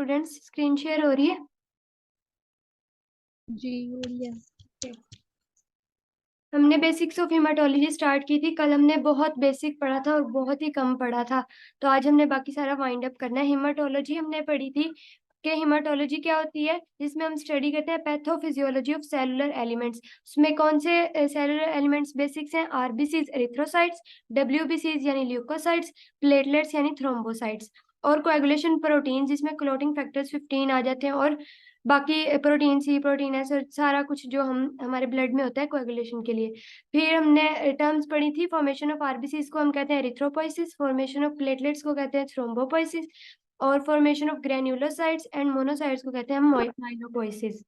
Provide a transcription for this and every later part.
Students, screen share हो रही है। जी हो रही है। हमने बेसिक्स ऑफ हेमाटोलॉजी स्टार्ट की थी। कल हमने बहुत बेसिक पढ़ा था और बहुत ही कम पढ़ा था, तो आज हमने बाकी सारा वाइंड अप करना है। हेमाटोलॉजी हमने पढ़ी थी कि हेमाटोलॉजी क्या होती है, जिसमें हम स्टडी करते हैं पैथोफिजियोलॉजी ऑफ सेलुलर एलिमेंट्स। उसमें कौन से सेलुलर एलिमेंट्स बेसिक्स हैं? आरबीसीज एरिथ्रोसाइट्स, डब्ल्यूबीसीज यानी ल्यूकोसाइट्स, प्लेटलेट्स यानी थ्रोम्बोसाइट्स, और कोएगुलेशन प्रोटीन जिसमें क्लोटिंग फैक्टर्स 15 आ जाते हैं, और बाकी प्रोटीन सी, प्रोटीन एस, और सारा कुछ जो हम हमारे ब्लड में होता है कोएगुलेशन के लिए। फिर हमने टर्म्स पढ़ी थी। फॉर्मेशन ऑफ आरबीसीज को हम कहते हैं एरिथ्रोपोइसिस, फॉर्मेशन ऑफ प्लेटलेट्स को कहते हैं थ्रोम्बोपोइसिस, और formation of granulocytes and monocytes को कहते हैं माइलोपोइसिस।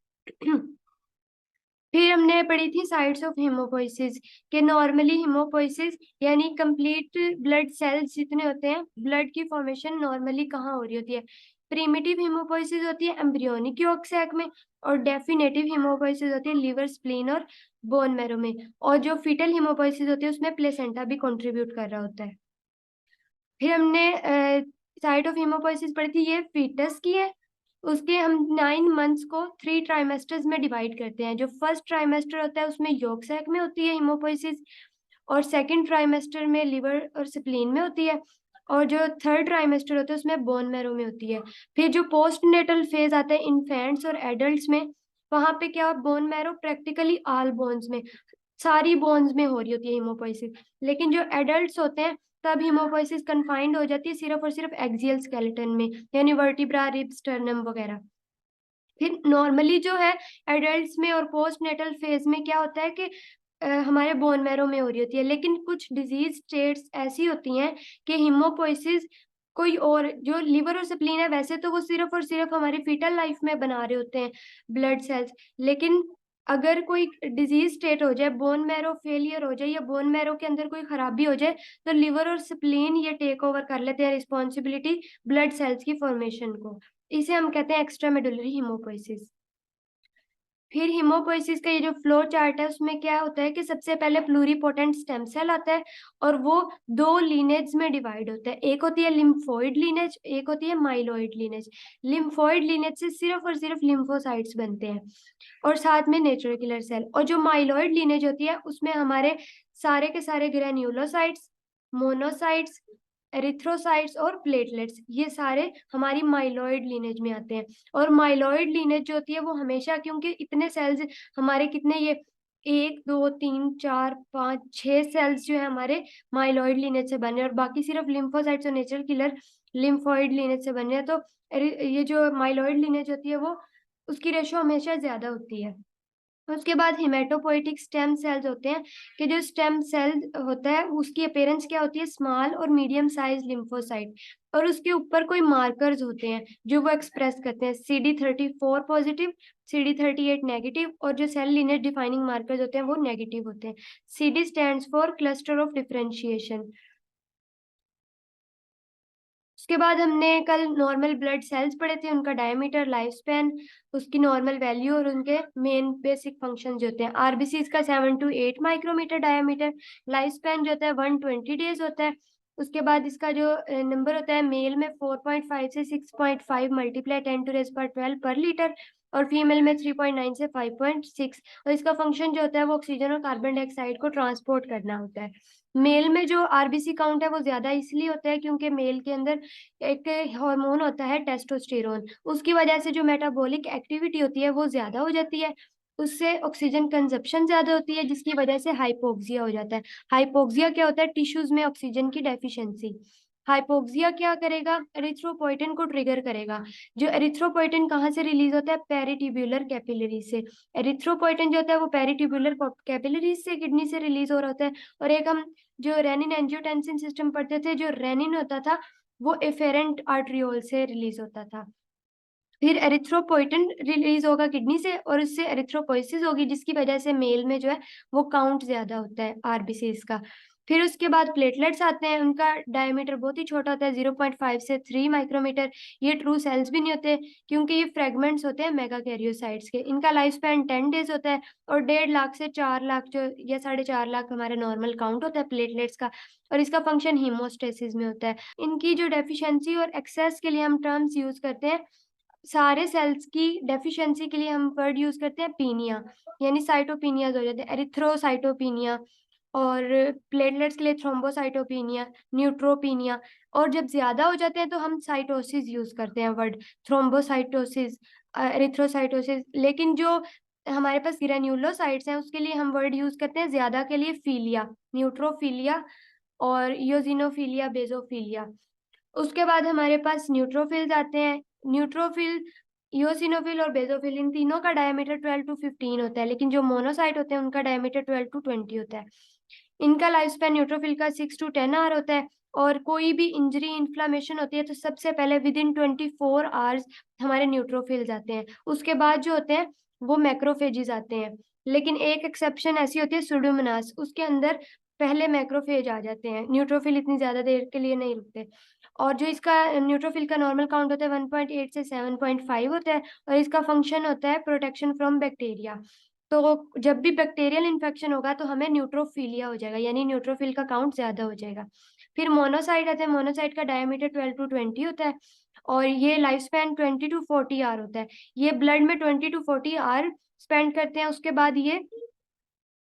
फिर हमने पढ़ी थी साइट्स ऑफ हेमोपोइसिस के नॉर्मली हेमोपोइसिस यानी कंप्लीट ब्लड सेल्स जितने होते हैं, ब्लड की फॉर्मेशन नॉर्मली कहाँ हो रही होती है? प्रिमिटिव हेमोपोइसिस होती है एम्ब्रियोनिक यॉर्क सैक में, और डेफिनेटिव हेमोपोइसिस होती है लिवर, स्प्लीन और बोन मैरो में, और जो फीटल हेमोपोइसिस होती है उसमें प्लेसेंटा भी कंट्रीब्यूट कर रहा होता है। फिर हमने साइट ऑफ हेमोपोइसिस पढ़ी थी, ये फीटस की है। उसके हम 9 मंथ्स को 3 ट्राइमेस्टर्स में डिवाइड करते हैं। जो फर्स्ट ट्राइमेस्टर होता है उसमें यॉर्क सैक में होती है हेमोपोइसिस, और सेकंड ट्राइमेस्टर में लिवर और स्प्लीन में होती है, और जो थर्ड ट्राइमेस्टर होता है उसमें बोन मैरो में होती है। फिर जो पोस्ट नेटल फेज आता है इन्फेंट्स और एडल्ट्स में, वहां पे क्या, bone marrow practically all bones में, सारी बोन्स में हो रही होती है हेमोपोइसिस। लेकिन जो एडल्ट्स होते हैं तब हेमोपोइसिस कन्फाइंड हो जाती है सिर्फ और सिर्फ एक्सियल स्केलेटन में, यानी वर्टिब्रा, रिब्स, स्टर्नम वगैरह। फिर नॉर्मली जो है एडल्ट्स में और पोस्ट नेटल फेज में क्या होता है कि हमारे बोन मैरो में हो रही होती है। लेकिन कुछ डिजीज स्टेट्स ऐसी होती हैं कि हेमोपोइसिस कोई और, जो लिवर और स्प्लीन है वैसे तो वो सिर्फ और सिर्फ हमारी फीटल लाइफ में बना रहे होते हैं ब्लड सेल्स, लेकिन अगर कोई डिजीज स्टेट हो जाए, बोन मैरो फेलियर हो जाए या बोन मैरो के अंदर कोई खराबी हो जाए, तो लिवर और स्प्लीन ये टेक ओवर कर लेते हैं रिस्पॉन्सिबिलिटी ब्लड सेल्स की फॉर्मेशन को। इसे हम कहते हैं एक्स्ट्रा मेडुलरी हेमोपोइसिस। फिर हेमोपोइसिस का ये जो फ्लो चार्ट है उसमें क्या होता है कि सबसे पहले प्लूरीपोटेंट स्टेम सेल आता है, और वो 2 लीनेज में डिवाइड होता है। एक होती है लिम्फोइड लीनेज, एक होती है माइलोइड लीनेज। लिम्फोइड लीनेज से सिर्फ और सिर्फ लिम्फोसाइट्स बनते हैं, और साथ में नेचुरल किलर सेल। और जो माइलोइड लीनेज होती है उसमें हमारे सारे के सारे ग्रेन्युलोसाइट्स, मोनोसाइट्स, एरिथ्रोसाइट्स और प्लेटलेट्स, ये सारे हमारी माइलोइड लीनेज में आते हैं। और माइलोइड लीनेज जो होती है वो हमेशा, क्योंकि इतने सेल्स हमारे कितने, ये 1 2 3 4 5 6 सेल्स जो है हमारे माइलोइड लीनेज से बने, और बाकी सिर्फ लिम्फोसाइट्स और नेचुरल किलर लिम्फोइड लीनेज से बने हैं। तो ये जो माइलोइड लीनेज होती है वो, उसकी रेशो हमेशा ज्यादा होती है। उसके बाद हिमेटोपोइटिक स्टेम सेल्स होते हैं कि जो स्टेम सेल होता है उसकी अपीयरेंस क्या होती है, स्मॉल और मीडियम साइज लिम्फोसाइट, और उसके ऊपर कोई मार्कर्स होते हैं जो वो एक्सप्रेस करते हैं, CD34 पॉजिटिव, CD38 नेगेटिव, और जो सेल लीनियर डिफाइनिंग मार्कर्स होते हैं वो नेगेटिव होते हैं। CD stands for cluster of differentiation. उसके बाद हमने कल नॉर्मल ब्लड सेल्स पढ़े थे, उनका डायमीटर, लाइफ स्पैन, उसकी नॉर्मल वैल्यू, और उनके मेन बेसिक फंक्शन जो होते हैं। आरबीसी का 7 to 8 micrometre diameter, life span जो होता है 120 डेज होता है। उसके बाद इसका जो नंबर होता है, मेल में 4.5 से 6.5 मल्टीप्लाई 10⁻12 पर लीटर, और फीमेल में 3.9 से 5.6। और इसका फंक्शन जो होता है वो ऑक्सीजन और कार्बन डाइऑक्साइड को ट्रांसपोर्ट करना होता है। मेल में जो आरबीसी काउंट है वो ज्यादा इसलिए होता है क्योंकि मेल के अंदर एक हार्मोन होता है टेस्टोस्टेरोन, उसकी वजह से जो मेटाबॉलिक एक्टिविटी होती है वो ज्यादा हो जाती है, उससे ऑक्सीजन कंजप्शन ज्यादा होती है, जिसकी वजह से हाइपोक्सिया हो जाता है। हाइपोक्सिया क्या होता है? टिश्यूज में ऑक्सीजन की डेफिशिएंसी। हाइपोक्सिया क्या करेगा? एरिथ्रोपोइटिन को ट्रिगर करेगा। जो एरिथ्रोपोइटिन कहाँ से रिलीज होता है? पेरिट्यूबुलर कैपिलरी से। एरिथ्रोपोइटिन जो होता है वो पेरिट्यूबुलर कैपिलरी से, किडनी से रिलीज हो रहा होता है। और एक हम जो रेनिन एंजियोटेंसिन सिस्टम पढ़ते थे, जो रेनिन होता था वो एफेरेंट आर्ट्रियोल से रिलीज होता था। फिर एरिथ्रोपोइटिन रिलीज होगा किडनी से, और उससे एरिथ्रोपोइसिस होगी, जिसकी वजह से मेल में जो है वो काउंट ज्यादा होता है आरबीसीज का। फिर उसके बाद प्लेटलेट्स आते हैं, उनका डायमीटर बहुत ही छोटा होता है, 0.5 से 3 माइक्रोमीटर। ये ट्रू सेल्स भी नहीं होते क्योंकि ये फ्रेगमेंट्स होते हैं मेगा कैरियोसाइट्स के। इनका लाइफ स्पैन 10 डेज होता है, और 1.5 लाख से 4 लाख जो, या 4.5 लाख हमारा नॉर्मल काउंट होता है प्लेटलेट्स का, और इसका फंक्शन हीमोस्टेसिस में होता है। इनकी जो डेफिशिएंसी और एक्सेस के लिए हम टर्म्स यूज करते हैं सारे सेल्स की डेफिशिएंसी के लिए हम वर्ड यूज करते हैं पीनिया, यानी साइटोपिनियाज हो जाते हैं, एरिथ्रोसाइटोपिनिया, और प्लेटलेट्स के लिए थ्रोम्बोसाइटोपिनिया, न्यूट्रोपिनिया। और जब ज्यादा हो जाते हैं तो हम साइटोसिस यूज करते हैं वर्ड, थ्रोम्बोसाइटोसिस, एरिथ्रोसाइटोसिस। लेकिन जो हमारे पास ग्रेन्युलोसाइट्स हैं उसके लिए हम वर्ड यूज करते हैं ज्यादा के लिए फिलिया, न्यूट्रोफिलिया और इयोजिनोफिलिया, बेजोफिलिया। उसके बाद हमारे पास न्यूट्रोफिल्स आते हैं। न्यूट्रोफिल, इयोसिनोफिल और बेसोफिल, इन तीनों का डायमीटर 12 to 15 होता है, लेकिन जो मोनोसाइट होते हैं उनका डायमीटर 12 to 20 होता है। इनका लाइफ स्पैन न्यूट्रोफिल का 6 to 10 आवर होता है। और कोई भी इंजरी, इन्फ्लामेशन होती है तो सबसे पहले विद इन 24 आवर्स हमारे न्यूट्रोफिल्स आते हैं। उसके बाद जो होते हैं वो मैक्रोफेजिस आते हैं। लेकिन एक एक्सेप्शन ऐसी होती है सुडोमोनास, उसके अंदर पहले मैक्रोफेज आ जाते हैं, न्यूट्रोफिल इतनी ज्यादा देर के लिए नहीं रुकते। और जो इसका न्यूट्रोफिल का नॉर्मल काउंट होता है 1.8 से 7.5 होता है। और इसका फंक्शन होता है प्रोटेक्शन फ्रॉम बैक्टीरिया। तो जब भी बैक्टीरियल इन्फेक्शन होगा तो हमें न्यूट्रोफिलिया हो जाएगा, यानी न्यूट्रोफिल का काउंट ज्यादा हो जाएगा। फिर मोनोसाइट आते हैं। मोनोसाइट का डायमीटर 12 to 20 होता है और ये लाइफ स्पैन 20 to 40 आवर होता है। ये ब्लड में 20 to 40 आवर स्पेंड करते हैं, उसके बाद ये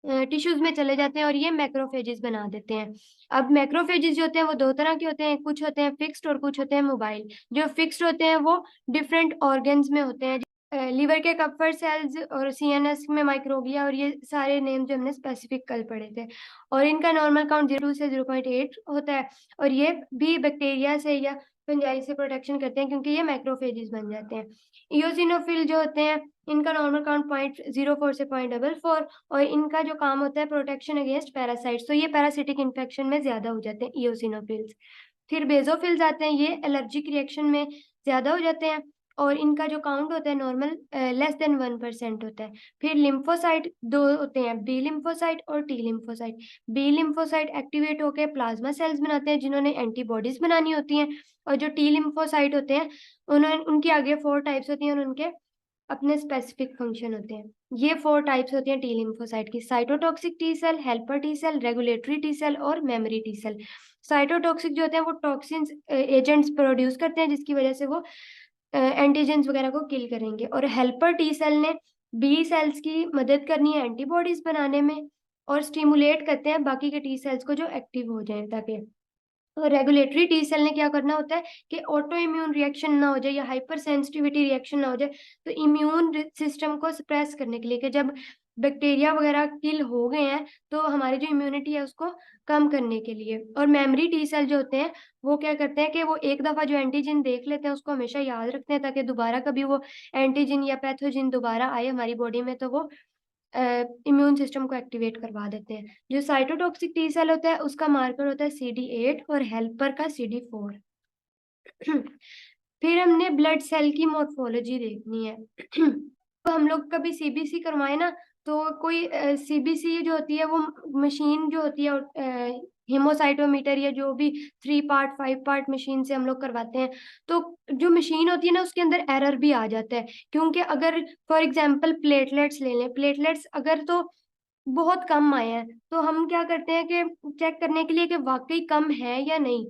टिश्यूज में चले जाते हैं और ये मैक्रोफेजेस बना देते हैं। अब मैक्रोफेजेस जो होते हैं वो दो तरह के होते हैं, कुछ होते हैं फिक्स्ड और कुछ होते हैं मोबाइल। जो फिक्स्ड होते हैं वो डिफरेंट ऑर्गन्स में होते हैं, लीवर के कपर सेल्स और सीएनएस में माइक्रोग्लिया, और ये सारे नेम जो हमने स्पेसिफिक कल पढ़े थे। और इनका नॉर्मल काउंट 0 से 0.8 होता है। और ये भी बैक्टीरिया से या फंजाई से प्रोटेक्शन करते हैं क्योंकि ये मैक्रोफेजेस बन जाते हैं। इयोसिनोफिल जो होते हैं इनका नॉर्मल काउंट 0.04 से 0.44, और इनका जो काम होता है प्रोटेक्शन अगेंस्ट पैरासाइट्स, तो ये पैरासिटिक इन्फेक्शन में ज्यादा हो जाते हैं इयोसिनोफिल्स। फिर बेजोफिल्स आते हैं, ये एलर्जिक रिएक्शन में ज्यादा हो जाते हैं और इनका जो काउंट होता है नॉर्मल लेस देन 1% होता है। फिर लिम्फोसाइट दो होते हैं, बी लिम्फोसाइट और T lymphocyte. B lymphocyte activate होकर प्लाज्मा सेल्स बनाते हैं जिन्होंने एंटीबॉडीज बनानी होती हैं, और जो टी लिम्फोसाइट होते हैं उन्होंने, उनकी आगे 4 टाइप्स होती हैं और उनके अपने स्पेसिफिक फंक्शन होते हैं। ये 4 टाइप्स होती हैं टी लिम्फोसाइट की: cytotoxic T cell, helper T cell, regulatory T cell और मेमोरी टी सेल। साइटोटॉक्सिक जो होते हैं वो टॉक्सिन्स एजेंट्स प्रोड्यूस करते हैं जिसकी वजह से वो एंटीजेंस वगैरह को किल करेंगे। और हेल्पर टी सेल ने बी सेल्स की मदद करनी है एंटीबॉडीज बनाने में, और स्टिमुलेट करते हैं बाकी के टी सेल्स को जो एक्टिव हो जाए ताकि। तो रेगुलेटरी टी सेल ने क्या करना होता है कि ऑटो इम्यून रिएक्शन ना हो जाए या हाइपर सेंसिटिविटी रिएक्शन ना हो जाए, तो इम्यून सिस्टम को सप्रेस करने के लिए कि जब बैक्टीरिया वगैरह किल हो गए हैं तो हमारी जो इम्यूनिटी है उसको कम करने के लिए। और मेमोरी टी सेल जो होते हैं वो क्या करते हैं कि वो एक दफा जो एंटीजन देख लेते हैं उसको हमेशा याद रखते हैं ताकि दोबारा कभी वो एंटीजन या पैथोजन दोबारा आए हमारी बॉडी में तो वो इम्यून सिस्टम को एक्टिवेट करवा देते हैं। जो साइटोटॉक्सिक टी सेल होता है उसका मार्कर होता है CD8 और हेल्पर का CD4। फिर हमने ब्लड सेल की मोर्फोलॉजी देखनी है। तो हम लोग कभी सीबीसी करवाए ना, तो कोई सीबीसी जो होती है वो मशीन जो होती है हेमोसाइटोमीटर या जो भी 3 पार्ट 5 पार्ट मशीन से हम लोग करवाते हैं, तो जो मशीन होती है ना उसके अंदर एरर भी आ जाता है। क्योंकि अगर फॉर एग्जांपल प्लेटलेट्स ले लें, प्लेटलेट्स अगर तो बहुत कम आए हैं तो हम क्या करते हैं कि चेक करने के लिए कि वाकई कम है या नहीं,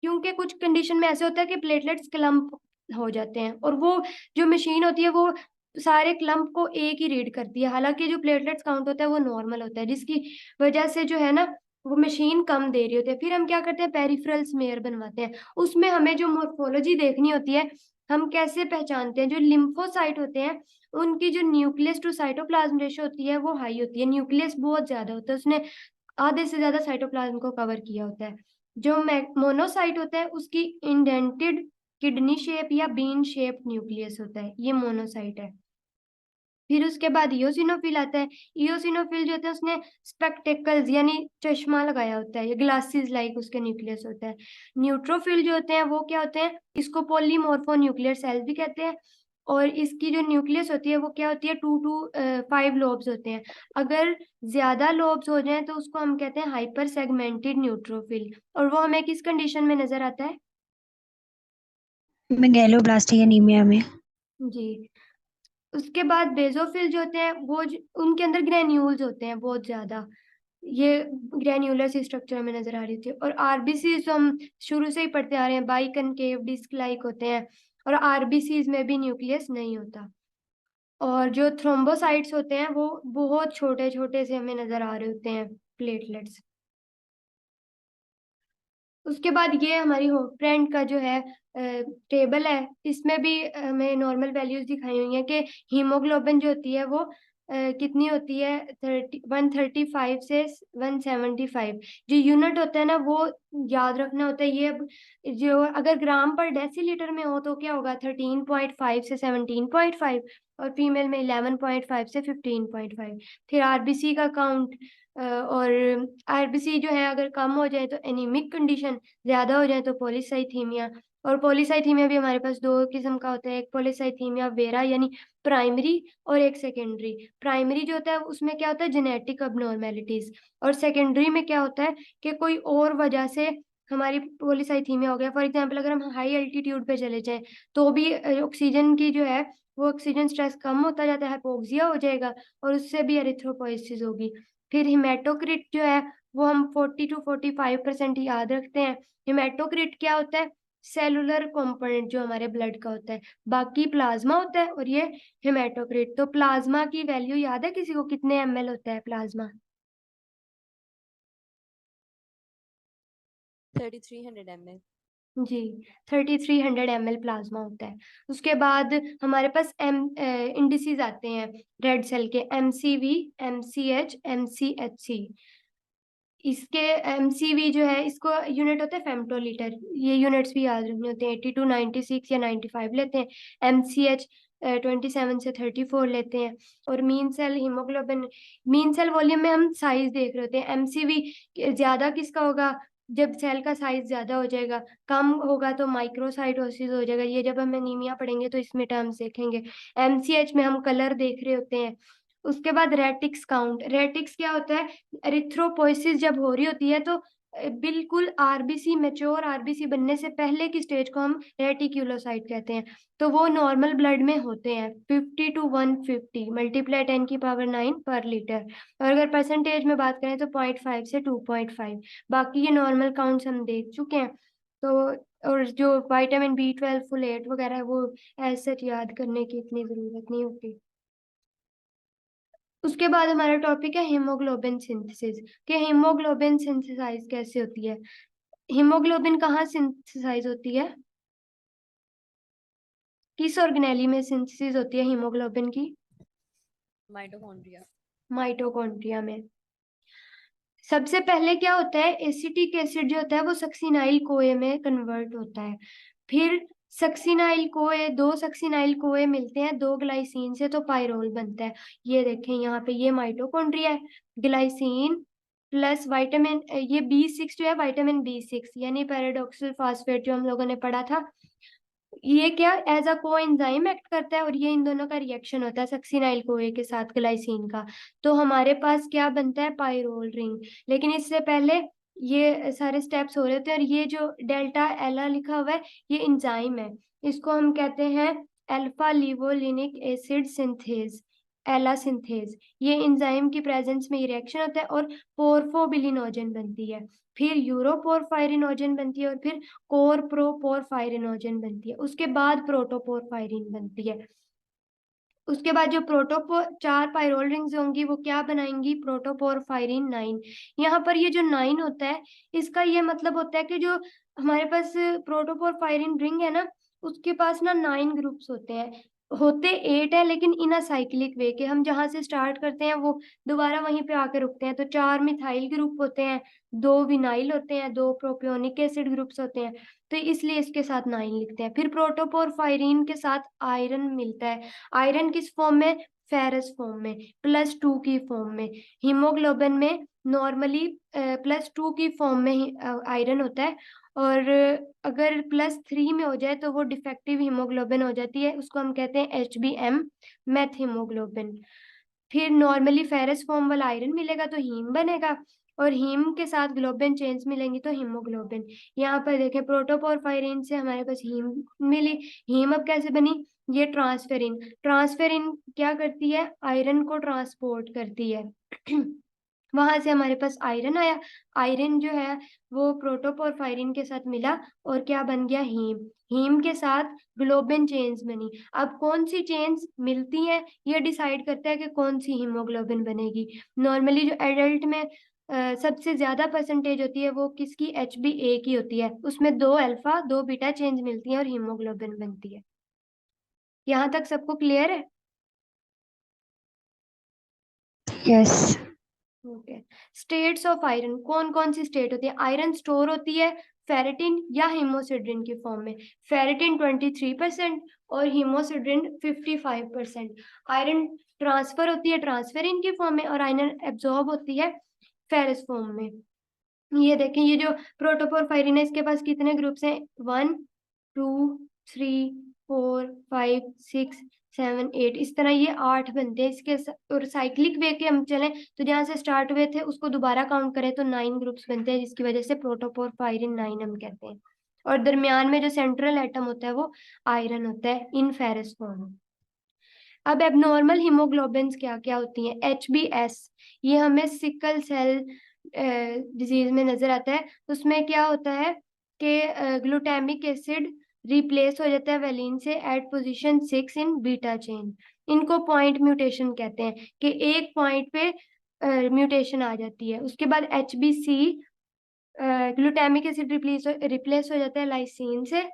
क्योंकि कुछ कंडीशन में ऐसे होता है कि प्लेटलेट्स क्लम्प हो जाते हैं और वो जो मशीन होती है वो सारे क्लम्प को एक ही रीड करती है, हालांकि जो प्लेटलेट्स काउंट होता है वो नॉर्मल होता है, जिसकी वजह से जो है ना वो मशीन कम दे रही होती है। फिर हम क्या करते हैं, पेरिफेरल स्मेयर बनवाते हैं। उसमें हमें जो मोर्फोलॉजी देखनी होती है, हम कैसे पहचानते हैं, जो लिम्फोसाइट होते हैं उनकी जो न्यूक्लियस टू साइटोप्लाज्म रेशियो होती है वो हाई होती है, न्यूक्लियस बहुत ज्यादा होता है, उसने आधे से ज्यादा साइटोप्लाज्म को कवर किया होता है। जो मोनोसाइट होता है उसकी इंडेंटेड किडनी शेप या बीन शेप न्यूक्लियस होता है, ये मोनोसाइट है। फिर उसके बाद इयोसिनोफिल आता है। इयोसिनोफिल जो होता है उसने स्पेक्टेकल्स यानी चश्मा लगाया होता है, या ग्लासेस लाइक उसके न्यूक्लियस होता है। न्यूट्रोफिल जो होते हैं वो क्या होते हैं, इसको पॉलीमॉर्फो न्यूक्लियर सेल भी कहते हैं। और इसकी जो न्यूक्लियस होती है वो क्या होती है, 2 to 5 लोब्स होते हैं। अगर ज्यादा लोब्स हो जाएं तो उसको हम कहते हैं हाइपर सेगमेंटेड न्यूट्रोफिल, और वो हमें किस कंडीशन में नजर आता है? मेगैलोब्लास्टिक एनीमिया में। जी। उसके बाद बेजोफिल जो होते हैं वो उनके अंदर ग्रेन्यूल्स होते हैं बहुत ज्यादा, ये ग्रेन्यूलर सी स्ट्रक्चर में नजर आ रही थी। और आरबीसी जो हम शुरू से ही पढ़ते आ रहे हैं बाई कनकेव डिस्क लाइक होते हैं, और आरबीसीज में भी न्यूक्लियस नहीं होता। और जो थ्रोम्बोसाइट्स होते हैं वो बहुत छोटे छोटे से हमें नजर आ रहे होते हैं, प्लेटलेट्स। उसके बाद ये हमारी होपफ्रेंड का जो है टेबल है, इसमें भी हमें नॉर्मल वैल्यूज दिखाई हुई हैं कि हीमोग्लोबिन जो होती है वो कितनी होती है, 135 से 175। जो यूनिट होता है ना वो याद रखना होता है। ये जो अगर ग्राम पर डेसीलीटर में हो तो क्या होगा, 13.5 से 17.5, और फीमेल में 11.5 से 15.5। फिर आरबीसी का काउंट, और आरबीसी जो है अगर कम हो जाए तो एनीमिक कंडीशन, ज्यादा हो जाए तो पॉलीसाइथीमिया। और पॉलीसाइथीमिया भी हमारे पास दो किस्म का होता है, एक पॉलीसाइथीमिया वेरा यानी प्राइमरी, और एक सेकेंडरी। प्राइमरी जो होता है उसमें क्या होता है, जेनेटिक अबनॉर्मेलिटीज। और सेकेंडरी में क्या होता है कि कोई और वजह से हमारी पॉलीसाइथीमिया हो गया। फॉर एग्जाम्पल अगर हम हाई एल्टीट्यूड पे चले जाएं तो भी ऑक्सीजन की जो है वो ऑक्सीजन स्ट्रेस कम होता जाता है, हाइपोक्सिया हो जाएगा, और उससे भी एरिथ्रोपोइसिस होगी। फिर हिमेटोक्रिट जो है वो हम 40 to 45% याद रखते हैं। हिमेटोक्रिट क्या होता है, सेलुलर कंपोनेंट जो हमारे ब्लड का होता है। बाकी प्लाज्मा होता है और ये हिमेटोक्रिट। तो प्लाज्मा की वैल्यू याद है किसी को, कितने ml होता है प्लाज्मा? 3300 ml। जी, 3300 ml प्लाज्मा होता है। उसके बाद हमारे पास इंडिसेस आते हैं रेड सेल के, MCV, MCH, MCHC। इसके MCV जो है इसको यूनिट होता है फेम्टोलीटर, ये यूनिट्स भी याद रखने होते हैं। 80 to 96 या 95 लेते हैं। MCH 27 से 34 लेते हैं। और mean cell haemoglobin, mean cell volume में हम साइज देख रहे होते हैं। MCV ज्यादा किसका होगा, जब सेल का साइज ज्यादा हो जाएगा, कम होगा तो माइक्रोसाइटोसिस हो जाएगा। ये जब हम एनीमिया पढ़ेंगे तो इसमें टर्म्स देखेंगे। MCH में हम कलर देख रहे होते हैं। उसके बाद रेटिक्स काउंट, रेटिक्स क्या होता है, एरिथ्रोपोइसिस जब हो रही होती है तो बिल्कुल आरबीसी, मेच्योर आरबीसी बनने से पहले की स्टेज को हम रेटिक्यूलोसाइट कहते हैं। तो वो नॉर्मल ब्लड में होते हैं 50 to 150 मल्टीप्लाई 10⁹ पर लीटर। और अगर परसेंटेज में बात करें तो 0.5 से 2.5। बाकी ये नॉर्मल काउंट्स हम देख चुके हैं। तो और जो विटामिन B12 फोलेट वगैरह वो ऐसे याद करने की इतनी जरूरत नहीं होती। उसके बाद हमारा टॉपिक है हीमोग्लोबिन सिंथेसिस, कि हीमोग्लोबिन सिंथेसाइज कैसे होती है। हीमोग्लोबिन कहाँ सिंथेसाइज होती है, किस ऑर्गेनेली में सिंथेसिस होती है हीमोग्लोबिन की? माइटोकॉन्ड्रिया। माइटोकॉन्ड्रिया में। सबसे पहले क्या होता है, एसिटिक एसिड जो होता है वो सक्सिनाइल कोए में कन्वर्ट होता है। फिर सक्सिनाइल कोए, दो सक्सिनाइल कोए मिलते हैं दो ग्लाइसिन से तो पाइरोल बनता है। ये देखें यहाँ पे, ये माइटोकॉन्ड्रिया है, ग्लाइसिन प्लस विटामिन, ये B6 जो है विटामिन B6 यानी पैराडॉक्सिल फास्फेट जो हम लोगों ने पढ़ा था, ये क्या एज अ कोएंजाइम एक्ट करता है और ये इन दोनों का रिएक्शन होता है सक्सिनाइल कोए के साथ ग्लाइसिन का। तो हमारे पास क्या बनता है, पाइरोल रिंग। लेकिन इससे पहले ये सारे स्टेप्स हो रहे थे। और ये जो डेल्टा एला लिखा हुआ है ये इंजाइम है, इसको हम कहते हैं अल्फा लिवोलिनिक एसिड सिंथेज, एला सिंथेज। ये इंजाइम की प्रेजेंस में ये रिएक्शन होता है और पोर्फोबिलिनोजन बनती है। फिर यूरोपोरफायरिनोजन बनती है और फिर कोरप्रोपोरफायरिनोजन बनती है। उसके बाद प्रोटोपोरफायरिन बनती है। उसके बाद जो प्रोटोपोर, चार पाइरोल रिंग्स होंगी वो क्या बनाएंगी, प्रोटोपोरफायरिन 9। यहाँ पर ये जो 9 होता है इसका ये मतलब होता है कि जो हमारे पास प्रोटोपोरफायरिन रिंग है ना उसके पास ना 9 ग्रुप्स होते हैं। होते 8 है लेकिन इन अ साइक्लिक वे, के हम जहाँ से स्टार्ट करते हैं वो दोबारा वहीं पे आके रुकते हैं। तो 4 मिथाइल ग्रुप होते हैं, 2 विनाइल होते हैं, 2 प्रोपियोनिक एसिड ग्रुप्स होते हैं। तो इसलिए इसके साथ 9 लिखते हैं। फिर प्रोटोपोरफायरिन के साथ आयरन मिलता है। आयरन किस फॉर्म में, फेरस फॉर्म में, +2 की फॉर्म में। हीमोग्लोबिन में नॉर्मली +2 की फॉर्म में आयरन होता है। और अगर +3 में हो जाए तो वो डिफेक्टिव हीमोग्लोबिन हो जाती है, उसको हम कहते हैं HbM, मेथ हीमोग्लोबिन। फिर नॉर्मली फेरस फॉर्म वाला आयरन मिलेगा तो हीम बनेगा, और हीम के साथ ग्लोबिन चेन्स मिलेंगी तो हीमोग्लोबिन। यहाँ पर देखें प्रोटोपोरफायरिन से हमारे पास हीम मिली। हीम अब कैसे बनी, ये ट्रांसफेरिन, ट्रांसफेरिन क्या करती है, आयरन को ट्रांसपोर्ट करती है वहां से हमारे पास आयरन आया, आयरन जो है वो प्रोटोपोरफायरिन के साथ मिला और क्या बन गया, हीम। हीम के साथ ग्लोबिन चेन्स बनी। अब कौन सी चेन्स मिलती हैं ये डिसाइड करता है कि कौन सी हीमोग्लोबिन बनेगी। नॉर्मली जो एडल्ट में सबसे ज्यादा परसेंटेज होती है वो किसकी, HbA की होती है। उसमें 2 अल्फा 2 बीटा चेन्स मिलती हैं और हीमोग्लोबिन बनती है। यहाँ तक सबको क्लियर है? Yes. Okay. States of iron, कौन कौन सी स्टेट होती है? आयरन स्टोर होती है फेरेटिन या हीमोसिड्रिन की फॉर्म में। फेरेटिन 23% और हीमोसिड्रिन 55%। आयरन ट्रांसफर होती है ट्रांसफेरिन की फॉर्म में और आयरन एब्जॉर्ब होती है फेरस फॉर्म में। ये देखें, ये जो प्रोटोपोरफायरिन है इसके पास कितने ग्रुप्स हैं, 1 2 3 4 5 6 7 8, इस तरह ये 8 बनते हैं इसके और साइक्लिक वे के हम चलें तो जहाँ से स्टार्ट हुए थे उसको दोबारा काउंट करें तो 9 ग्रुप्स बनते हैं, जिसकी वजह से प्रोटोपोरफायरिन 9 हम कहते हैं। और दरमियान में जो सेंट्रल एटम होता है वो आयरन होता है इन फेरस फॉर्म। अब एबनॉर्मल हीमोग्लोबिन्स क्या क्या होती हैं? HbS, ये हमें सिकल सेल डिजीज में नजर आता है। उसमें क्या होता है कि ग्लूटामिक एसिड रिप्लेस हो जाता है वेलिन से एट पोजीशन 6 इन बीटा चेन। इनको पॉइंट म्यूटेशन कहते हैं कि एक पॉइंट पे म्यूटेशन आ जाती है। उसके बाद HbC, ग्लूटामिक एसिड रिप्लेस हो जाता है लाइसिन से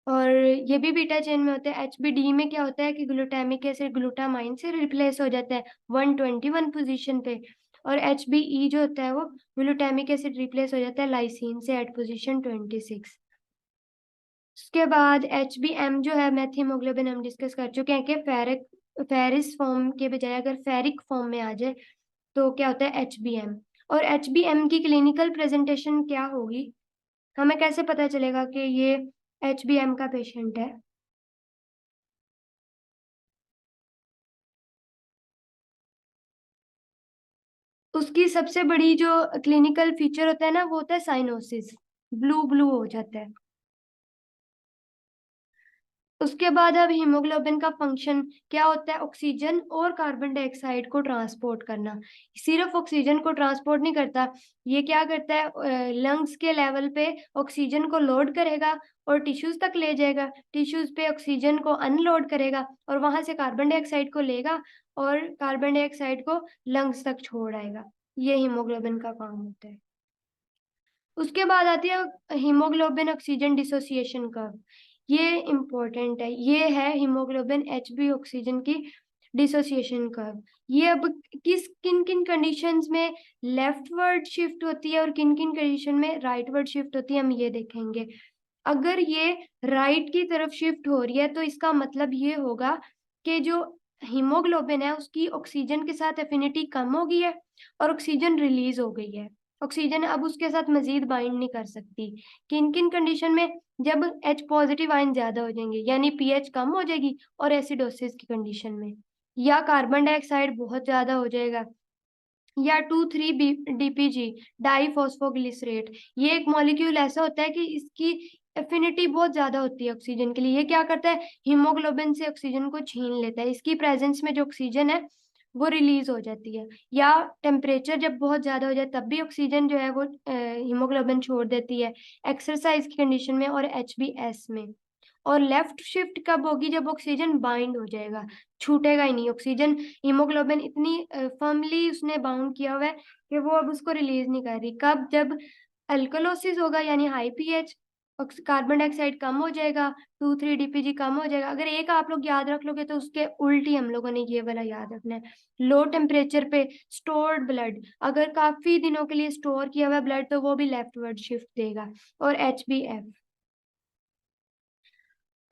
और ये भी बीटा चेन में होता है। HbD में क्या होता है कि ग्लूटामिक एसिड ग्लूटामाइन से रिप्लेस हो जाता है 121 पोजीशन पे और HbE जो होता है वो ग्लूटामिक एसिड रिप्लेस हो जाता है लाइसिन से एट पोजीशन 26। उसके बाद HbM जो है मेथियोग्लोबिन हम डिस्कस कर चुके हैं कि फेरिस फॉर्म के बजाय अगर फेरिक फॉर्म में आ जाए तो क्या होता है HbM। और HbM की क्लिनिकल प्रेजेंटेशन क्या होगी, हमें कैसे पता चलेगा कि ये HbM का पेशेंट है? उसकी सबसे बड़ी जो क्लिनिकल फीचर होता है ना वो होता है साइनोसिस, ब्लू ब्लू हो जाता है। उसके बाद अब हीमोग्लोबिन का फंक्शन क्या होता है, ऑक्सीजन और कार्बन डाइऑक्साइड को ट्रांसपोर्ट करना। सिर्फ ऑक्सीजन को ट्रांसपोर्ट नहीं करता, ये क्या करता है, लंग्स के लेवल पे ऑक्सीजन को लोड करेगा और टिश्यूज तक ले जाएगा, टिश्यूज पे ऑक्सीजन को अनलोड करेगा और वहां से कार्बन डाइऑक्साइड को लेगा और कार्बन डाइऑक्साइड को लंग्स तक छोड़ आएगा। ये हीमोग्लोबिन का काम होता है। उसके बाद आती है हीमोग्लोबिन ऑक्सीजन डिसोसिएशन कर्व। ये इंपॉर्टेंट है, ये है हीमोग्लोबिन HB ऑक्सीजन की डिसोसिएशन कर्व। ये अब किन किन कंडीशंस में लेफ्टवर्ड शिफ्ट होती है और किन किन कंडीशन में राइटवर्ड शिफ्ट होती है हम ये देखेंगे। अगर ये राइट की तरफ शिफ्ट हो रही है तो इसका मतलब ये होगा कि जो हीमोग्लोबिन है उसकी ऑक्सीजन के साथ एफिनिटी कम हो गई है और ऑक्सीजन रिलीज हो गई है। ऑक्सीजन अब उसके साथ मजीद बाइंड नहीं कर सकती। किन किन कंडीशन में, जब H पॉजिटिव आयन ज्यादा हो जाएंगे यानी pH कम हो जाएगी और एसिडोसिस की कंडीशन में, या कार्बन डाइऑक्साइड बहुत ज्यादा हो जाएगा, या 2,3-DPG डाईफॉस्फोग्लिसरेट। ये एक मॉलिक्यूल ऐसा होता है कि इसकी एफिनिटी बहुत ज्यादा होती है ऑक्सीजन के लिए। ये क्या करता है, हीमोग्लोबिन से ऑक्सीजन को छीन लेता है। इसकी प्रेजेंस में जो ऑक्सीजन है वो रिलीज हो जाती है। या टेम्परेचर जब बहुत ज्यादा हो जाए तब भी ऑक्सीजन जो है वो हीमोग्लोबिन छोड़ देती है, एक्सरसाइज की कंडीशन में और HbS में। और लेफ्ट शिफ्ट कब होगी, जब ऑक्सीजन बाइंड हो जाएगा, छूटेगा ही नहीं ऑक्सीजन। हीमोग्लोबिन इतनी फर्मली उसने बाउंड किया हुआ है कि वो अब उसको रिलीज नहीं कर रही। कब, जब अल्कलोसिस होगा यानी हाई पीएच, कार्बन डाइऑक्साइड कम हो जाएगा, 2,3-DPG कम हो जाएगा। अगर एक आप लोग याद रख लोगे तो उसके उल्टी हम लोगों ने ये वाला याद रखना है। लो टेम्परेचर पे स्टोर्ड ब्लड, अगर काफी दिनों के लिए स्टोर किया हुआ ब्लड तो वो भी लेफ्टवर्ड शिफ्ट देगा। और HbF।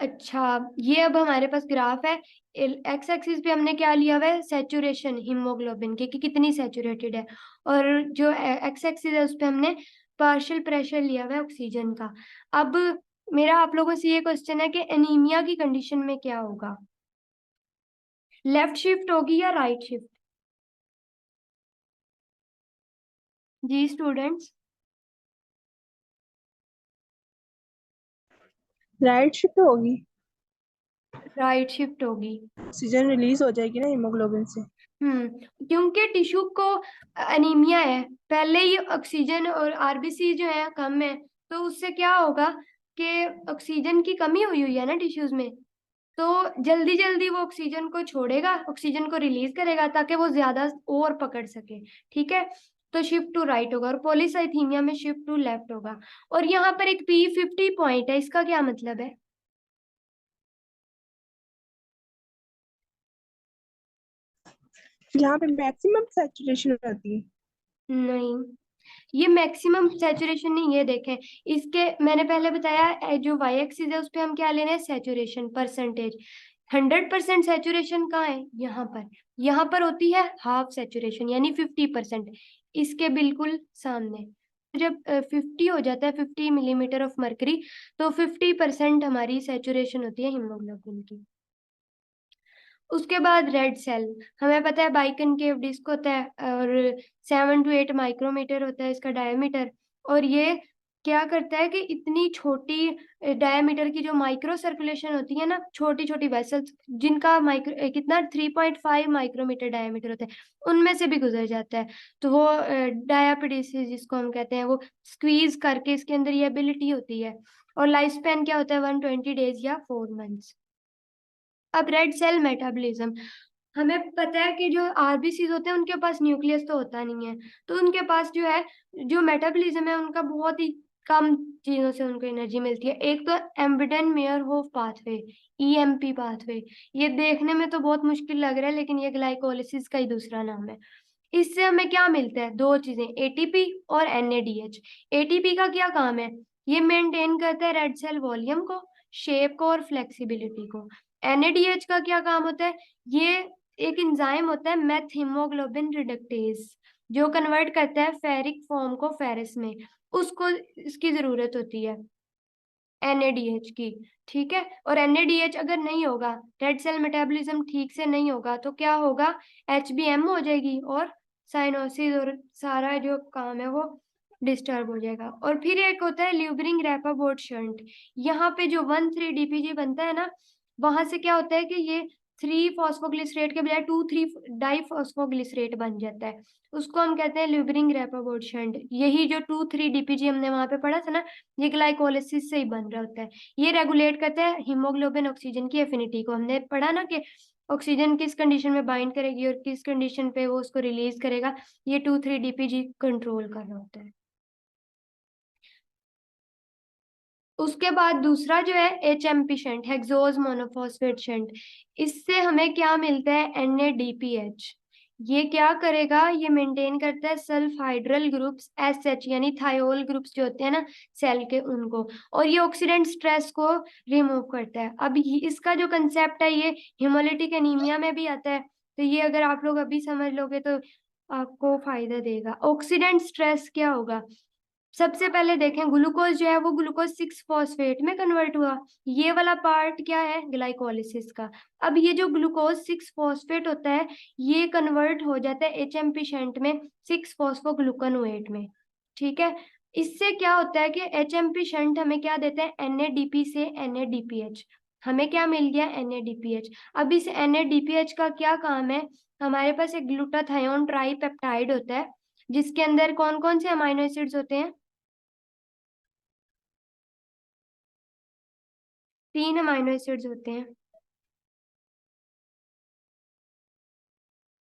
अच्छा, ये अब हमारे पास ग्राफ है। एक्स एक्सिस पे हमने क्या लिया हुआ है, सेचुरेशन हीमोग्लोबिन की कि कितनी सेचुरेटेड है, और जो एक्स एक्सिस है उस पे हमने पार्शियल प्रेशर लिया हुआ है ऑक्सीजन का। अब मेरा आप लोगों से ये क्वेश्चन है कि एनीमिया की कंडीशन में क्या होगा, लेफ्ट शिफ्ट होगी या राइट शिफ्ट? जी स्टूडेंट्स। राइट शिफ्ट होगी। राइट शिफ्ट होगी। ऑक्सीजन रिलीज हो जाएगी ना हीमोग्लोबिन से। क्योंकि टिश्यू को एनीमिया है, पहले ही ऑक्सीजन और आरबीसी जो है कम है, तो उससे क्या होगा कि ऑक्सीजन की कमी हुई हुई है ना टिश्यूज में, तो जल्दी जल्दी वो ऑक्सीजन को छोड़ेगा, ऑक्सीजन को रिलीज करेगा ताकि वो ज्यादा और पकड़ सके। ठीक है, तो शिफ्ट टू राइट होगा, और पॉलीसाइथीमिया में शिफ्ट टू लेफ्ट होगा। और यहाँ पर एक P50 पॉइंट है, इसका क्या मतलब है? यहाँ पे मैक्सिमम सैचुरेशन होती है। नहीं, ये मैक्सिमम सैचुरेशन नहीं, ये देखें, इसके मैंने पहले बताया जो वाई एक्सिस है उस पे हम क्या ले रहे हैं, सैचुरेशन परसेंटेज। 100% सैचुरेशन कहाँ है? यहाँ पर होती है हाफ सैचुरेशन यानी 50%, इसके बिल्कुल सामने। जब 50 हो जाता है, 50 मिलीमीटर ऑफ मर्करी, तो 50% हमारी सैचुरेशन होती है हीमोग्लोबिन की। उसके बाद रेड सेल, हमें पता है बाइकनकेव डिस्क होता है, और 7 to 8 माइक्रोमीटर होता है इसका डायमीटर। और ये क्या करता है कि इतनी छोटी डायमीटर की जो माइक्रो सर्कुलेशन होती है ना, छोटी छोटी वेसल्स जिनका माइक्रो कितना 3.5 माइक्रोमीटर डायमीटर होता है, उनमें से भी गुजर जाता है। तो वो डायापिडिसिस जिसको हम कहते हैं, वो स्क्वीज करके इसके अंदर ये एबिलिटी होती है। और लाइफ स्पैन क्या होता है, 120 डेज या 4 मंथ्स। अब रेड सेल मेटाबॉलिज्म, हमें पता है कि जो आरबीसीज होते हैं उनके पास न्यूक्लियस तो होता नहीं है, तो उनके पास जो है, जो मेटाबॉलिज्म है उनका बहुत ही कम चीजों से उनको एनर्जी मिलती है। एक तो एम्बिडेन मेयरहोफ पाथवे, ईएमपी पाथवे, ये देखने में तो बहुत मुश्किल लग रहा है लेकिन ये ग्लाइकोलिसिस का ही दूसरा नाम है। इससे हमें क्या मिलता है, दो चीजें, एटीपी और एनएडीएच। एटीपी का क्या काम है, ये मेंटेन करता है रेड सेल वॉल्यूम को, शेप को और फ्लेक्सिबिलिटी को। एनएडीएच का क्या काम होता है, ये एक एंजाइम होता है मेथ हीमोग्लोबिन रिडक्टेज, जो कन्वर्ट करता है फेरिक फॉर्म को फेरस में, उसको इसकी जरूरत होती है एनएडीएच की। ठीक है, और एनएडीएच अगर नहीं होगा, रेड सेल मेटाबॉलिज्म ठीक से नहीं होगा, तो क्या होगा, एचबीएम हो जाएगी और साइनोसिस और सारा जो काम है वो डिस्टर्ब हो जाएगा। और फिर एक होता है ल्यूबरिंग रैपाबोर्ट शंट, यहाँ पे जो 1,3-DPG बनता है ना, वहां से क्या होता है कि ये 3 फॉस्फोग्लिसरेट के बजाय 2,3-डाइफॉस्फोग्लिसरेट बन जाता है, उसको हम कहते हैं ल्यूबरिंग रैपाबोर्ट शंट। यही जो 2,3-DPG हमने वहां पे पढ़ा था ना, ये ग्लाइकोलिसिस से ही बन रहा होता है। ये रेगुलेट करता है हीमोग्लोबिन ऑक्सीजन की एफिनिटी को, हमने पढ़ा ना कि ऑक्सीजन किस कंडीशन में बाइंड करेगी और किस कंडीशन पे वो उसको रिलीज करेगा, ये 2,3-DPG कंट्रोल कर रहा होता है। उसके बाद दूसरा जो है HMP shunt, hexose monophosphate shunt, इससे हमें क्या मिलता है, NADPH। ये क्या करेगा, ये मेंटेन करता है सल्फ हाइड्रल ग्रुप्स SH यानी थायोल ग्रुप्स जो होते हैं ना सेल के, उनको, और ये ऑक्सीडेंट स्ट्रेस को रिमूव करता है। अब इसका जो कंसेप्ट है ये हिमोलिटिक एनीमिया में भी आता है, तो ये अगर आप लोग अभी समझ लोगे तो आपको फायदा देगा। ऑक्सीडेंट स्ट्रेस क्या होगा, सबसे पहले देखें ग्लूकोज जो है वो ग्लूकोज 6 फॉस्फेट में कन्वर्ट हुआ, ये वाला पार्ट क्या है, ग्लाइकोलिसिस का। अब ये जो ग्लूकोज 6 फॉस्फेट होता है, ये कन्वर्ट हो जाता है HMP शंट में 6 फॉस्फोग्लूकोनोएट में। ठीक है, इससे क्या होता है कि HMP शंट हमें क्या देता है, NADP से NADPH, हमें क्या मिल गया, NADPH। अब इस NADPH का क्या काम है, हमारे पास एक ग्लूटाथायोन ट्राईपेप्टाइड होता है, जिसके अंदर कौन कौन से अमाइनो एसिड्स होते हैं, 3 अमाइनो एसिड्स होते हैं,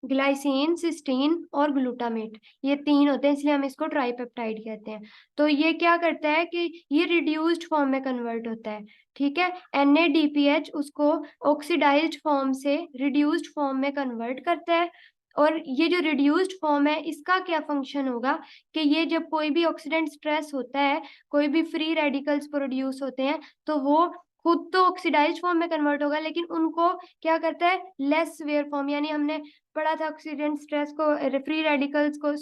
ग्लाइसिन, सिस्टीन और ग्लूटामेट, ये 3 होते हैं, इसलिए हम इसको ट्राईपेप्टाइड कहते हैं। तो ये क्या करता है कि ये रिड्यूस्ड फॉर्म में कन्वर्ट होता है। ठीक है, NADPH उसको ऑक्सीडाइज्ड फॉर्म से रिड्यूस्ड फॉर्म में कन्वर्ट करता है। और ये जो रिड्यूस्ड फॉर्म है, इसका क्या फंक्शन होगा कि ये जब कोई भी ऑक्सीडेंट स्ट्रेस होता है, कोई भी फ्री रेडिकल्स प्रोड्यूस होते हैं, तो वो खुद तो ऑक्सीडाइज्ड फॉर्म में कन्वर्ट होगा, लेकिन उनको क्या करता है, लेस वेयर फॉर्म, यानी हमने पढ़ा था ऑक्सीडेंट स्ट्रेस को, फ्री रेडिकल्स को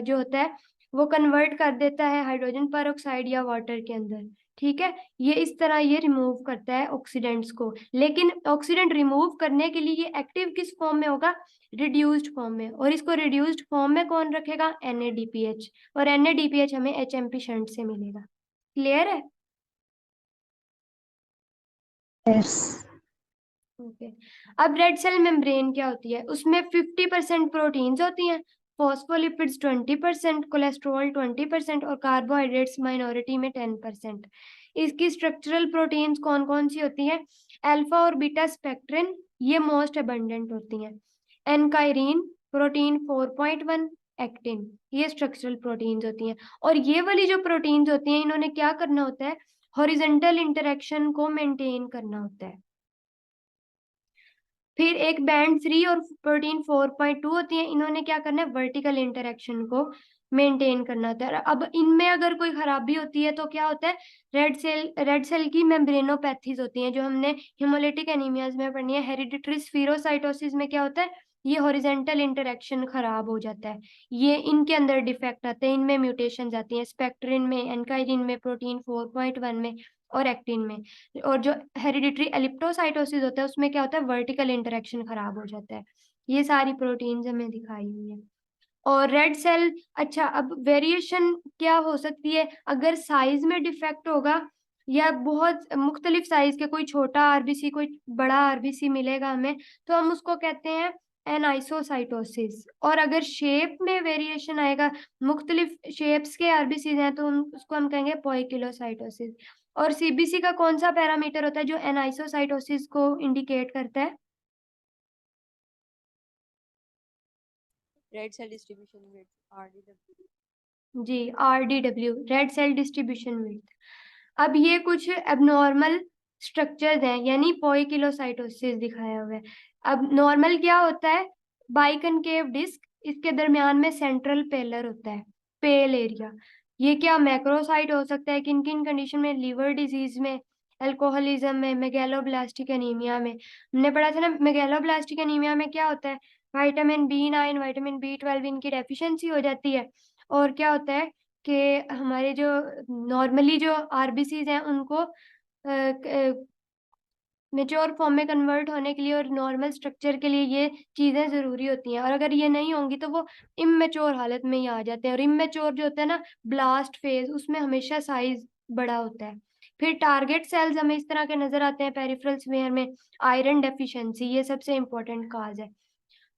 जो होता है वो कन्वर्ट कर देता है हाइड्रोजन पर ऑक्साइड या वाटर के अंदर। ठीक है, ये इस तरह ये रिमूव करता है ऑक्सीडेंट्स को, लेकिन ऑक्सीडेंट रिमूव करने के लिए ये एक्टिव किस फॉर्म में होगा, रिड्यूस्ड फॉर्म में, और इसको रिड्यूस्ड फॉर्म में कौन रखेगा, NADPH, और NADPH हमें HMP शंट से मिलेगा। क्लियर है? यस। ओके। अब रेड सेल मेम्ब्रेन क्या होती है, उसमें 50% प्रोटीन्स होती हैं, फॉस्फोलिपिड्स 20%, कोलेस्ट्रॉल 20% और कार्बोहाइड्रेट्स माइनॉरिटी में 10%। इसकी स्ट्रक्चरल प्रोटीन्स कौन कौन सी होती हैं? अल्फा और बीटा स्पेक्ट्रिन, ये मोस्ट अबंडेंट होती हैं। एनकाइरिन प्रोटीन 4.1, एक्टिन, ये स्ट्रक्चरल प्रोटीन्स होती हैं। और ये वाली जो प्रोटीन्स होती हैं, इन्होंने क्या करना होता है? हॉरिजॉन्टल इंटरेक्शन को मेंटेन करना होता है। फिर एक बैंड 3 और प्रोटीन 4.2 होती है, इन्होंने क्या करना है? वर्टिकल इंटरेक्शन को मेंटेन करना होता है। अब इनमें अगर कोई खराबी होती है तो क्या होता है? रेड सेल की मेम्ब्रेनोपैथीज होती हैं, जो हमने हिमोलिटिक एनीमियाज में पढ़नी है। हेरिडिटरी स्फीरोसाइटोसिस में क्या होता है? ये हॉरिजॉन्टल इंटरेक्शन खराब हो जाता है, ये इनके अंदर डिफेक्ट आते हैं, इनमें म्यूटेशंस आती हैं, स्पेक्ट्रिन में, एनकाइरिन में, प्रोटीन 4.1 में और एक्टिन में। और जो हेरिडिटरी एलिप्टोसाइटोसिस होता है, उसमें क्या होता है? वर्टिकल इंटरेक्शन खराब हो जाता है। ये सारी प्रोटीन्स हमें दिखाई हुई है। और रेड सेल, अच्छा, अब वेरिएशन क्या हो सकती है? अगर साइज में डिफेक्ट होगा या बहुत मुख्तलिफ साइज के, कोई छोटा आरबीसी कोई बड़ा आरबीसी मिलेगा हमें, तो हम उसको कहते हैं एनाइसोसाइटोसिस। और अगर शेप में वेरिएशन आएगा, मुख्तलिफ शेप्स के आरबीसी हैं, तो उसको हम कहेंगे पॉइकिलोसाइटोसिस। और सीबीसी का कौन सा पैरामीटर होता है जो एनाइसोसाइटोसिस को इंडिकेट करता है? Red cell distribution width RDW। जी, RDW, red cell distribution width. अब ये कुछ एबनॉर्मल स्ट्रक्चर्स हैं, यानी पॉइकिलोसाइटोसिस दिखाया हुआ है। अब नॉर्मल क्या होता है? बाइकनकेव डिस्क, इसके दरमियान में सेंट्रल पेलर होता है, पेल एरिया। ये क्या मैक्रोसाइट हो सकता है? किन किन कंडीशन में? लिवर डिजीज में, अल्कोहलिज्म में, मेगैलोब्लास्टिक एनीमिया में। हमने पढ़ा था ना, मेगैलोब्लास्टिक एनीमिया में क्या होता है? विटामिन B9, विटामिन B12 इनकी डेफिशिएंसी हो जाती है। और क्या होता है कि हमारे जो नॉर्मली जो आरबीसीज हैं, उनको मेच्योर फॉर्म में कन्वर्ट होने के लिए और नॉर्मल स्ट्रक्चर के लिए ये चीज़ें ज़रूरी होती हैं। और अगर ये नहीं होंगी तो वो इमेच्योर हालत में ही आ जाते हैं। और इमेच्योर जो होता है ना, ब्लास्ट फेज, उसमें हमेशा साइज बड़ा होता है। फिर टारगेट सेल्स हमें इस तरह के नजर आते हैं पेरिफेरल स्फीयर में। आयरन डेफिशिएंसी, ये सबसे इंपॉर्टेंट काज है।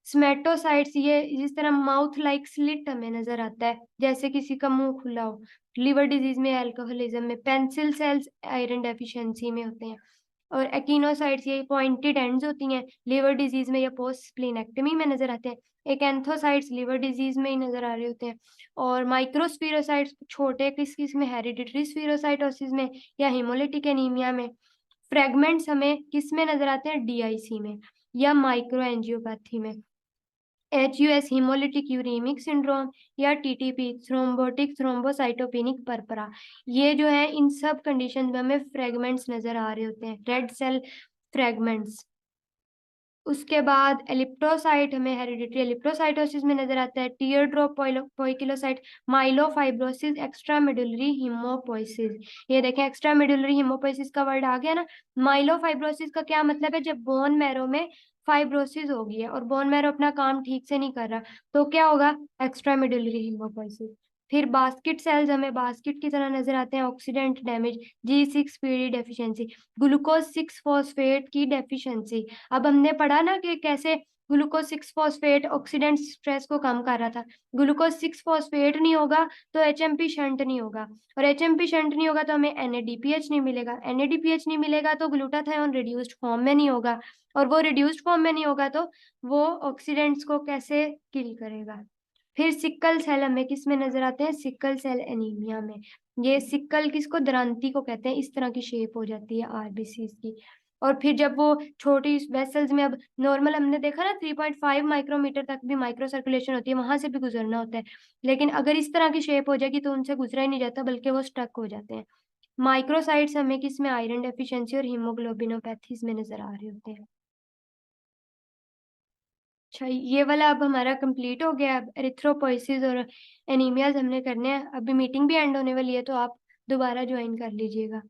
स्मेटोसाइट्स, ये जिस तरह माउथ लाइक स्लिट हमें नजर आता है, जैसे किसी का मुंह खुला हो। लिवर डिजीज में, अल्कोहलिज्म में। पेंसिल सेल्स आयरन डेफिशिएंसी में होते हैं। और एक्टिनोसाइट्स, ये पॉइंटेड एंड्स होती हैं, लिवर डिजीज में या पोस्ट स्प्लीनेक्टमी में नजर आते हैं। एकेंथोसाइट्स लिवर डिजीज में ही नजर आ रहे होते हैं। और माइक्रोस्फीरोसाइट्स छोटे किस में? हेरिडिटरी स्फीरोसाइटोसिस में या हिमोलिटिक एनीमिया में। फ्रेगमेंट्स हमें किस में नजर आते हैं? DIC में या माइक्रो एंजियोपैथी में। HUS हिमोलिटिक यूरेमिक सिंड्रोम या TTP थ्रोम्बोटिक थ्रोम्बोसाइटोपेनिक परपरा, ये जो है इन सब कंडीशन में हमें फ्रेगमेंट्स नजर आ रहे होते हैं, रेड सेल फ्रेगमेंट्स। उसके बाद एलिप्टोसाइट हमें हेरिडिटरी एलिप्टोसाइटोसिस में नजर आता है। Tear drop poikilocyte, myelofibrosis, extra medullary haemopoiesis. ये देखें, एक्स्ट्रा मेडुलरी हिमोपोइसिस का वर्ड आ गया ना। माइलोफाइब्रोसिस का क्या मतलब है? जब बोन मैरो में फाइब्रोसिस हो गई है और बोन मैरो अपना काम ठीक से नहीं कर रहा, तो क्या होगा? Extra medullary haemopoiesis. फिर बास्केट सेल्स हमें बास्केट की तरह नजर आते हैं। Oxidant damage, G6PD deficiency, glucose 6 phosphate की डेफिशिएंसी। अब हमने पढ़ा ना कि कैसे ग्लूकोज 6 फॉस्फेट ऑक्सीडेंट स्ट्रेस को कम कर रहा था। ग्लूकोज 6 फॉस्फेट नहीं होगा तो HMP शंट नहीं होगा, और HMP शंट नहीं होगा तो हमें NADPH नहीं मिलेगा। NADPH नहीं मिलेगा तो ग्लूटाथायोन रिड्यूस्ड फॉर्म में नहीं होगा, और वो रिड्यूस्ड फॉर्म में नहीं होगा तो वो ऑक्सीडेंट्स को कैसे किल करेगा? फिर सिक्कल सेल हमें किस में नजर आते हैं? सिक्कल सेल एनीमिया में। ये सिक्कल किसको? दरांती को कहते हैं। इस तरह की शेप हो जाती है आरबीसी की। और फिर जब वो छोटी वेसल्स में, अब नॉर्मल हमने देखा ना 3.5 माइक्रोमीटर तक भी माइक्रो सर्कुलेशन होती है, वहां से भी गुजरना होता है। लेकिन अगर इस तरह की शेप हो जाएगी तो उनसे गुजरा ही नहीं जाता, बल्कि वो स्टक हो जाते हैं। माइक्रोसाइट्स हमें किस में? आयरन डेफिशिएंसी और हीमोग्लोबिनोपैथीज में नजर आ रहे होते हैं। अच्छा, ये वाला अब हमारा कंप्लीट हो गया। अब एरिथ्रोपोइसिस और एनीमियाज हमने करने हैं। अभी मीटिंग भी एंड होने वाली है, तो आप दोबारा ज्वाइन कर लीजिएगा।